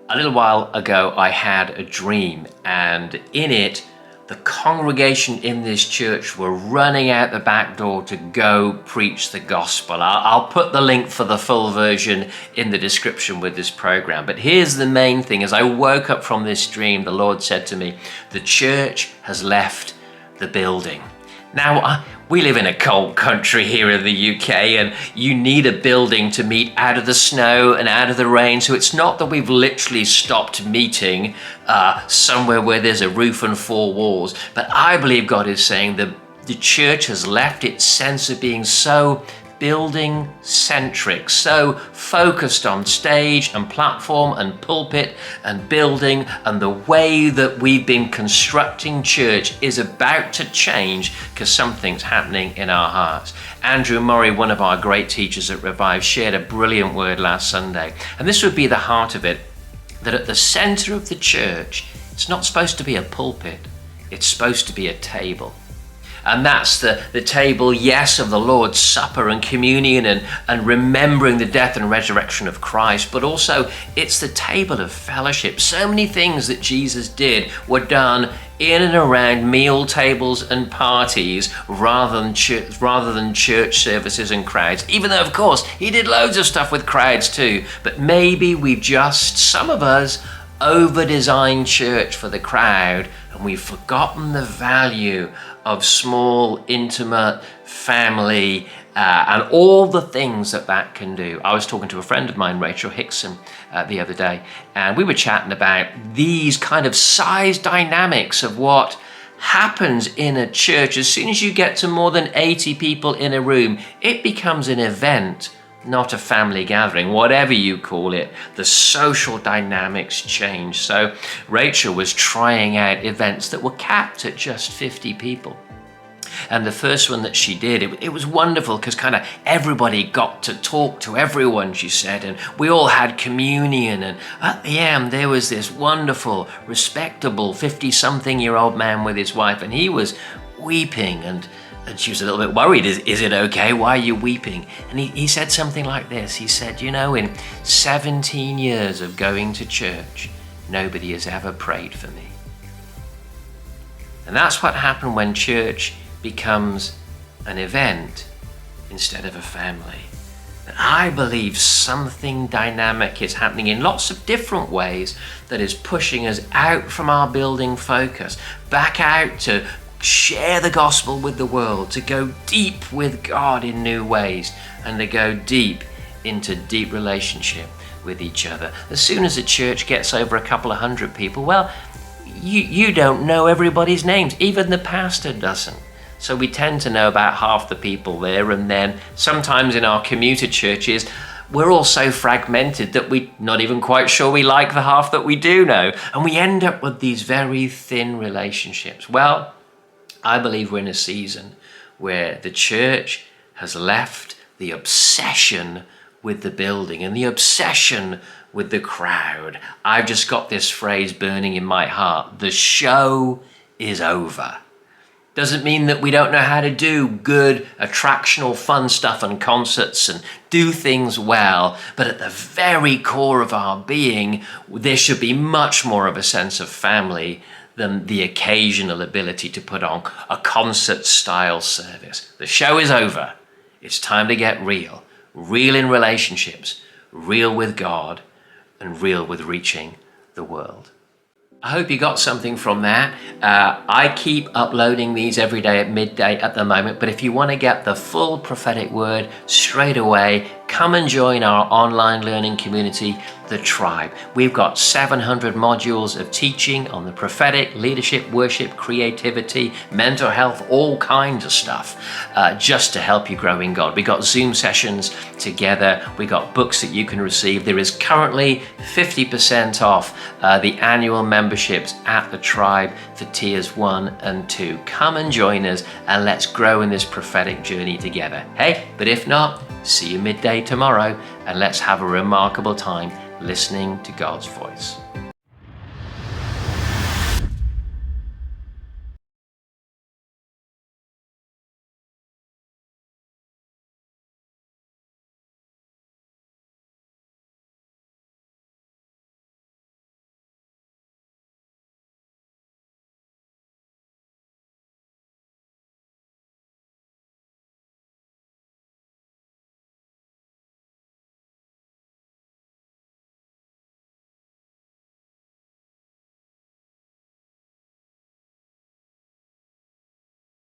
A little while ago, I had a dream, and in it, the congregation in this church were running out the back door to go preach the gospel. I'll put the link for the full version in the description with this program. But here's the main thing. As I woke up from this dream, the Lord said to me, the church has left the building. Now, we live in a cold country here in the UK, and you need a building to meet out of the snow and out of the rain. So it's not that we've literally stopped meeting somewhere where there's a roof and four walls. But I believe God is saying that the church has left its sense of being so building centric, so focused on stage and platform and pulpit and building, and the way that we've been constructing church is about to change because something's happening in our hearts. Andrew Murray, one of our great teachers at Revive, shared a brilliant word last Sunday, and this would be the heart of it, that at the center of the church, it's not supposed to be a pulpit, it's supposed to be a table. And that's the table, yes, of the Lord's Supper and communion and remembering the death and resurrection of Christ, but also it's the table of fellowship. So many things that Jesus did were done in and around meal tables and parties rather than church services and crowds, even though, of course, he did loads of stuff with crowds too. But maybe we've just, some of us, over-designed church for the crowd, and we've forgotten the value of small, intimate family and all the things that can do. I was talking to a friend of mine, Rachel Hickson, the other day, and we were chatting about these kind of size dynamics of what happens in a church. As soon as you get to more than 80 people in a room, it becomes an event, not a family gathering, whatever you call it. The social dynamics change. So Rachel was trying out events that were capped at just 50 people. And the first one that she did, it was wonderful because kind of everybody got to talk to everyone, she said, and we all had communion. And at the end, there was this wonderful, respectable 50-something-year-old man with his wife, and he was weeping, and she was a little bit worried. Is it okay? Why are you weeping? And he said something like this. He said, you know, in 17 years of going to church, nobody has ever prayed for me. And that's what happened when church becomes an event instead of a family. And I believe something dynamic is happening in lots of different ways that is pushing us out from our building focus, back out to share the gospel with the world, to go deep with God in new ways, and to go deep into deep relationship with each other. As soon as a church gets over a couple of hundred people, well, you don't know everybody's names. Even the pastor doesn't. So we tend to know about half the people there, and then sometimes in our commuter churches, we're all so fragmented that we're not even quite sure we like the half that we do know. And we end up with these very thin relationships. Well, I believe we're in a season where the church has left the obsession with the building and the obsession with the crowd. I've just got this phrase burning in my heart. The show is over. Doesn't mean that we don't know how to do good, attractional, fun stuff and concerts and do things well. But at the very core of our being, there should be much more of a sense of family than the occasional ability to put on a concert-style service. The show is over. It's time to get real. Real in relationships, real with God, and real with reaching the world. I hope you got something from that. I keep uploading these every day at midday at the moment, but if you want to get the full prophetic word straight away, come and join our online learning community, The Tribe. We've got 700 modules of teaching on the prophetic, leadership, worship, creativity, mental health, all kinds of stuff, just to help you grow in God. We got Zoom sessions together. We got books that you can receive. There is currently 50% off the annual memberships at The Tribe for tiers 1 and 2. Come and join us, and let's grow in this prophetic journey together. Hey, but if not, see you midday tomorrow, and let's have a remarkable time listening to God's voice.